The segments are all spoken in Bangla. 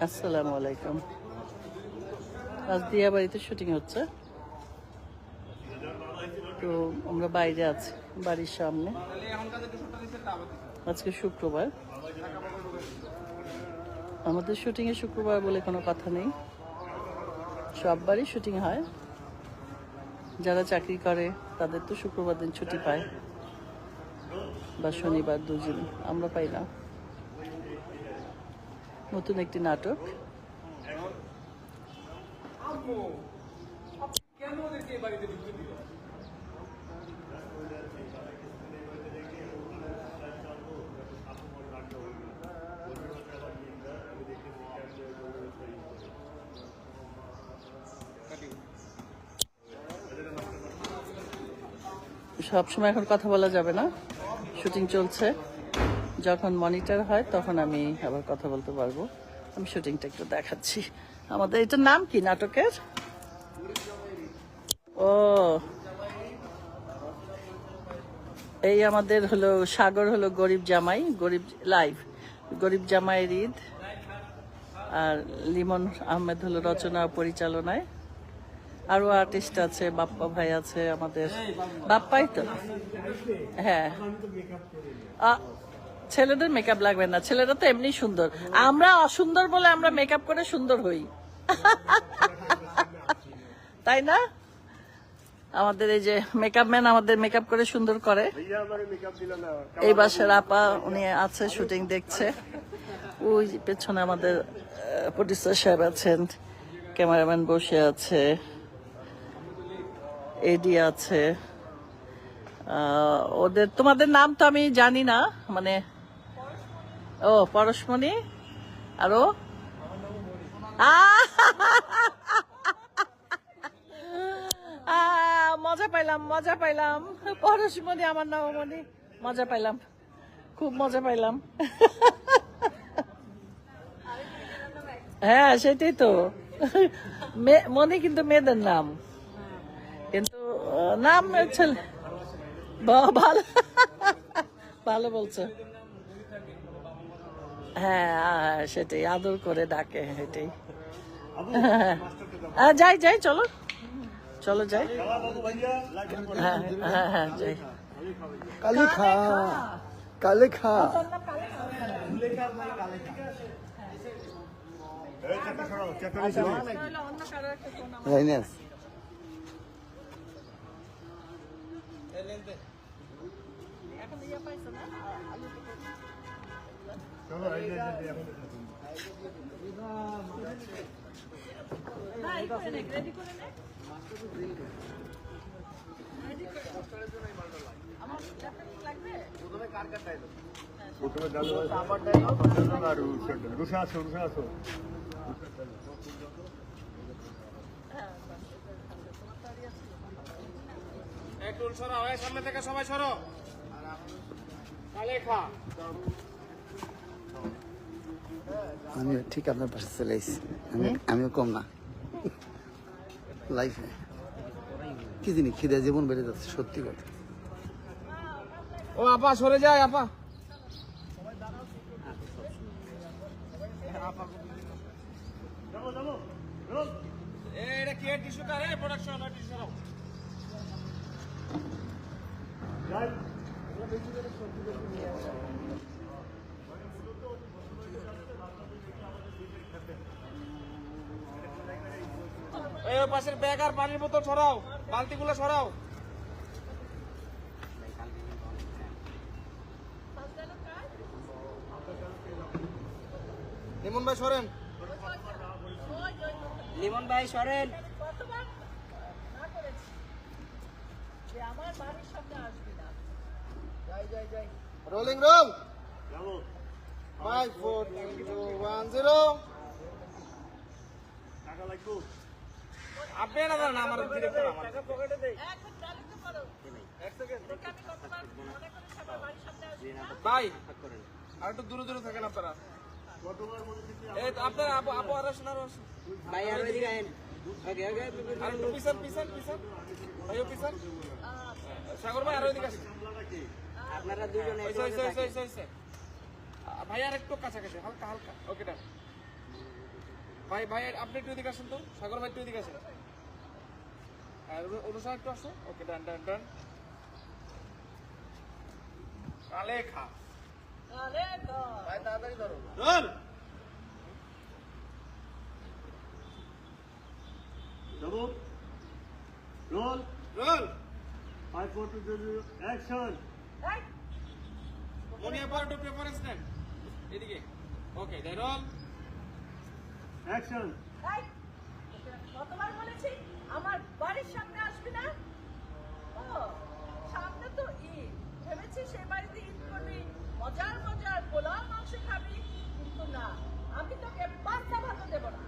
আসসালামু আলাইকুম। আজ দিয়া বাড়িতে শুটিং হচ্ছে, তো আমরা বাইরে আছি বাড়ির সামনে। আজকে শুক্রবার, আমাদের শুটিংয়ে শুক্রবার বলে কোনো কথা নেই, সব বারই শুটিং হয়। যারা চাকরি করে তাদের তো শুক্রবার দিন ছুটি পায়, বা শনিবার, দুদিন। আমরা পাই না। নতুন একটি নাটক, সবসময় এখন কথা বলা যাবে না, শুটিং চলছে। যখন মনিটর হয় তখন আমি আবার কথা বলতে পারবো। আমি শুটিংটা একটু দেখাচ্ছি। আমাদের এটার নাম কি নাটকের? ও, এই আমাদের হলো সাগর হলো গরিব জামাই, গরিব লাইভ, গরিব জামাইয়ের ঈদ। আর লিমন আহমেদ হলো রচনা ও পরিচালনায়। আরো আর্টিস্ট আছে, বাপ্পা ভাই আছে আমাদের। বাপ্পাই তো, হ্যাঁ। ছেলেদের মেকআপ লাগবে না, ছেলেরা তো এমনি সুন্দর। আমরা অসুন্দর বলে আমরা মেকআপ করে সুন্দর হই, তাই না? আমাদের এই যে মেকআপ ম্যান আমাদের মেকআপ করে সুন্দর করে। এই বাসার আপা, উনি আছে, শুটিং দেখছে। ওই পেছনে আমাদের প্রডিউসার সাহেব আছেন, ক্যামেরাম্যান বসে আছে, এডি আছে। ওদের, তোমাদের নাম তো আমি জানি না, মানে ও পরশমণি, আরো মজা পাইলাম, মজা পাইলাম। পরশমণি আমার নামমণি, মজা পাইলাম, খুব মজা পাইলাম। হ্যাঁ সেটাই তো, মনি কিন্তু মেয়েদের নাম, কিন্তু নাম ছেলে। ভালো, ভালো বলছো। হ্যাঁ সেটাই, আদর করে ডাকে, এটাই। যাই যাই, চলো চলো যাই। হ্যাঁ হ্যাঁ হ্যাঁ যাই। কালেখা, কালেখা। সামনে থেকে সবাই সরো। আমি ঠিক আপনার পাশে চলে এসেছি, আমিও কম না লাইফে। কি জিনিস খিদে জীবন বেড়ে যাচ্ছে, সত্যি কথা। ও আপা সরে যায়, আপা। এটা কি টিস্যুটা রে? Production tissue. এই পাশের ব্যাগ আর পানির বোতল সরাও, বালতিগুলো সরাও। লিমন ভাই সরেন, লিমন ভাই সরেন। Rolling role 5 4 3 2 1 0। টাকা লাগবে আপনি না জানেন, আমার ডিরেক্টর আমার টাকা পকেটে দেই। এক সেকেন্ড ভাই, আর একটু দূরে দূরে থাকেন আপনারা। এই আপনারা আপু আপু আর শোনার ভাই, আর এদিকে আইন। ওকে ওকে, আর একটু পিছন পিছন পিছন ভাইও পিছন। সাগর ভাই আর এদিকে আসেন, আপনারা দুইজন ভাই আর একটু কাছাকাছি, হালকা হালকা। ওকে ডান। ভাই ভাই আপনি একটু এদিকে আসেন তো, সাগর ভাই একটু এদিকে আসেন। আর অনুসার একটু আসো। ওকে, ডান ডান ডান। কালে খা ভাই, তাড়াতাড়ি ধরো। Roll Double. Roll. Roll 5, 4, 2, 0, action. Monia পার টু প্রেফারেন্স নেন এদিকে। ওকে, তাই রোল। Action. কতবার বলেছি আমার বাড়ির সামনে আসবি না? ও সামনে তো ঈদ, ভেবেছি সে বাড়িতে ঈদ করবি, মজার মজার পোলাও মাংস খাবি, কিন্তু না, আমি তোকে পাস্তা ভাতও দেবো না।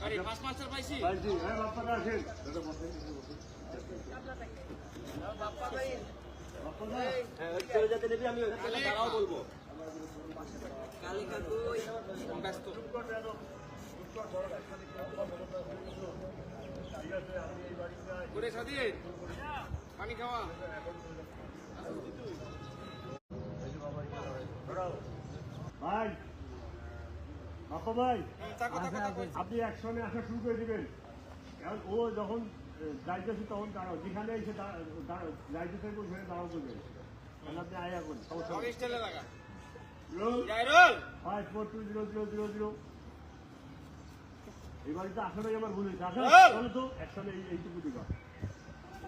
আরে পাঁচ মাস্টার পাইছি। Paisi. Hey, Bappa ka action. Bappa ভাই Bappa ka. কালে দাঁড়াও বলবো। কালে কাকু ব্যস্ত। করে সাথী পানি খাওয়া। ভাই বাপ্পা ভাই তাকো তাকো তাকো। আপনি অ্যাকশনে আসা শুরু করে দিবেন। এখন ও যখন যাইতেছে তখন দাঁড়াও, যেখানে এসে যাইতে থাকবে ওখানে দাঁড়াও করবেন। তাহলে আপনি আয়া করুন। সব স্টাইলে লাগা। রোল যাই রোল। 5, 4, 2, 0, 0, 0, 0. এই বাড়িতে আসলেই আমার ভুল হয়েছে। আসলে রোল। চলো তো একসাথে এইটুকু দিবা,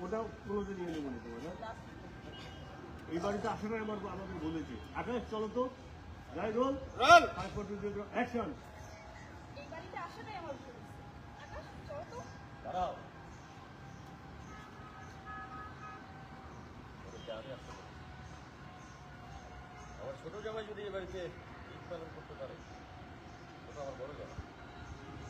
ওটাও ক্লোজে নিয়ে নেবো না তোমার। এই বাড়িতে আসলে আমাদের ভুল হয়েছে। আকাশ চলো তো, যাই রোল রোল 5, 4, 2, 0, অ্যাকশন। এই বাড়িতে আসাটাই আমার ভুল। আকাশ, চলো তো। আমার ছোট জামাই যদি এ বাড়িতে ঈদ পালন করতে পারে, ও তো আমার বড় জামাই,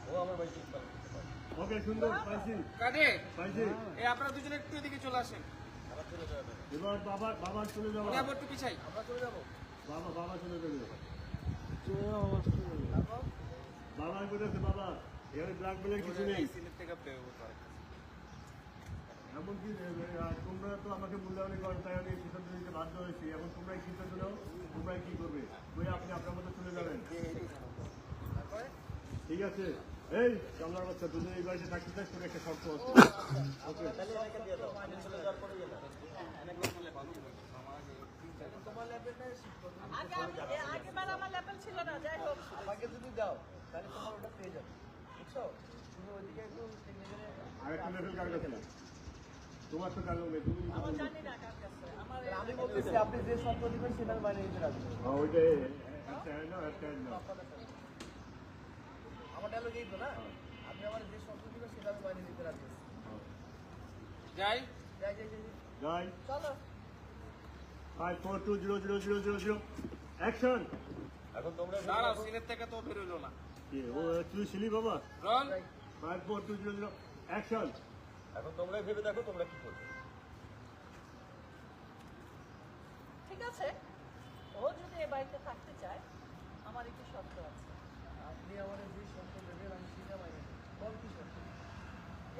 ও আমার বাড়িতে ঈদ পালন করতে পারে। ওকে, সুন্দর পাইছি কাটে। পাইছি। এই আপনারা দুজনে একটু এদিকে চলে আসেন। আমার চলে যাবে না। এবার বাবা চলে যাবো। মনে আবার একটু পিছাই। আমরা চলে যাবো। বাবা চলে যাবে। বাবা বলেছে বাবা এখানে ব্ল্যাক বেলের কিছু নেই। সিলেট থেকে প্লেয়ার করে। এমনকি তোমরা তো আমাকে মূল্যায়ন করেন, তাই আমি এই সিদ্ধান্ত নিতে বাধ্য হয়েছি। এখন তোমরা এই সিদ্ধান্ত নাও, তোমরা কি করবে। ওই আপনি আপনার মতো চলে যাবেন। ঠিক আছে। এই কামলার বাচ্চা, দুজন এই বাড়িতে থাকতে চাই, তোর একটা শর্ত আছে। ওকে, তাহলে এনাকে দিয়ে দাও, আমি চলে যাওয়ার পরে গেলাম। আগেবার আমার লেভেল ছিল না, যাই হোক। আমাকে যদি দাও তাহলে তোমার ওটা পেয়ে যাবে, বুঝছো? তুমি ওইদিকে একটু টেকনিক্যালি আরেকটা লেভেল কার কাছে না, তোমার তো জানো না, তুমি আমার জানি না কার কাছে। আমার আমি বলতেছি আপনি যে শর্ত দিবেন সেটার বাইরে নিতে রাখবেন। ওইটাই একটা না। আমার ডায়লগ এই তো না, আপনি আমার যে শর্ত দিবেন সেটা আমি বাইরে নিতে রাখবেন। যাই যাই যাই যাই যাই চলো। 5, 4, 2, 0, 0, 0, 0, 0, অ্যাকশন। এখন তোমরা দাঁড়াও, সিলেট থেকে তো বের হইলো না। ও তুই ছিলি বাবা। Roll 5, 4, 2, 0, 0, action. এখন তোমরাই ভেবে দেখো তোমরা কি করবে। ঠিক আছে, ও যদি এ বাড়িতে থাকতে চায়, আমার একটু শর্ত আছে। আপনি আমাদের যে শর্ত দেবেন আমি সেটা মাইনে নেব। কোন কি শর্ত?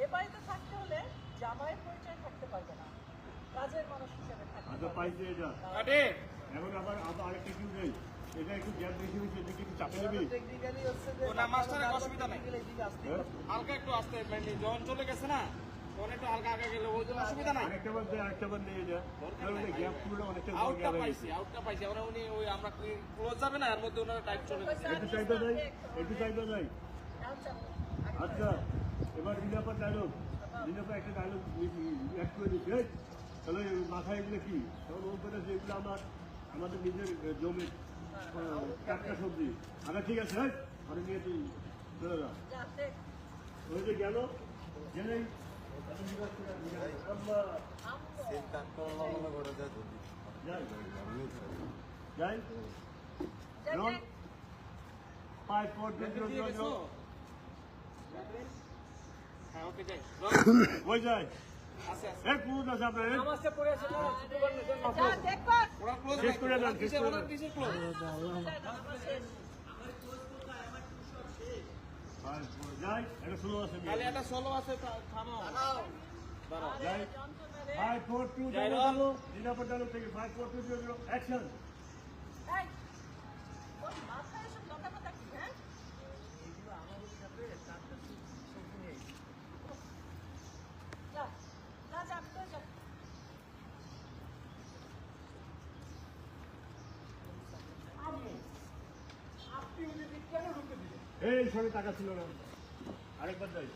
এ বাড়িতে থাকতে হলে জামাইয়ের পরিচয় থাকতে পারবে না, কাজের মানুষ হিসেবে থাকতে আচ্ছা পারবে। পাইছে এটা। কাটে। এখন আবার আরেকটা কিউ নেই, এটা একটু গ্যাপ বেশি হয়েছে, এটা কি চাপে নেবি? টেকনিক্যালি হচ্ছে যে না মাস্টারের অসুবিধা নাই। হ্যাঁ? হালকা একটু আসতে মানে যখন চলে গেছে না তখন একটু হালকা আগে গেলে ওই জন্য অসুবিধা নাই। আরেকটা বার নিয়ে যা, কারণ গ্যাপ পুরো অনেকটা আউটটা গ্যাপ হয়ে পাইছি, গেছে। আউটটা পাইছি। আমরা উনি ওই আমরা ক্লোজ যাবে না, এর মধ্যে ওনারা টাইপ চলে গেছে। একটু চাইতে যাই, একটু চাইতে যাই। আচ্ছা, আচ্ছা, এবার রিনাপার ডায়লগ, রিনাপা একটা ডায়লগ অ্যাড করে দিচ্ছি। এই, তাহলে মাথায় এগুলো কি? তখন ও বলে যে এগুলো আমাদের নিজের জমি টাটকা সবজি। আচ্ছা ঠিক আছে, হ্যাঁ আমি নিয়ে তুই চলে যা। যাতে ওই যে গেল জেনেই যাই রোল 5, 4, 2, 0, 0, 0. হ্যাঁ ওকে যাই। ওই যায় আছে আছে। এক মিনিট আছে আপনার নামাজটা পড়ে আসে না ছুটি করলে তো যা দেখবা। ওরা ক্লোজ শেষ করে দেন, শেষ করে দেন। ওরা কিসের ক্লোজ? যাই এটা স্লো আছে খালি একটা সোলো আছে থামাও। দাঁড়াও। যাই 5, 4, 2, 0, 0. রিনাপার ডায়লগ থেকে 5, 4, 2, 0, 0. অ্যাকশন। এই, ওর মাথায় এসব লতাপাতা কি, হ্যাঁ? এই সঙ্গে টাকা ছিল না, আরেকবার যাই।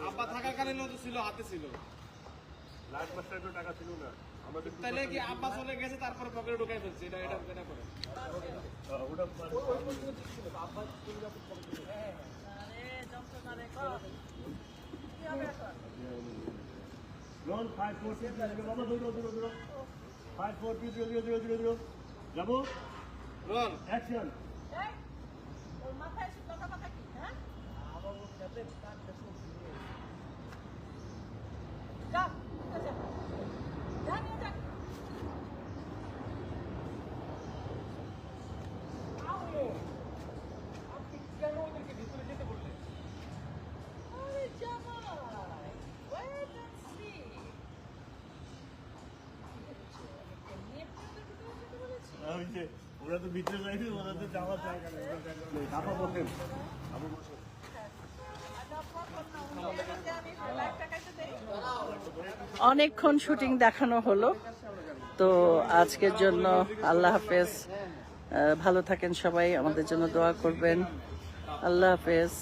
আব্বা থাকাকালীন তো ছিল, হাতে ছিল। লাস্ট মাসটায় তো টাকা ছিল না আমাদের। তাহলে কি আব্বা চলে গেছে তারপরে পকেটে ঢুকাই ফেলছে, এটা এটা এটা করে। ওটা Run 5 4 3 0 বাবা ধরো 5 4 3 0 0 0 যাবো রন অ্যাকশন। ওরা তো ভিতরে যায়নি, ওরা তো যাওয়ার জায়গা নেই। আপা বসেন, আপা বসেন। অনেকক্ষণ শুটিং দেখানো হলো, তো আজকের জন্য আল্লাহ হাফেজ। ভালো থাকেন সবাই, আমাদের জন্য দোয়া করবেন। আল্লাহ হাফেজ।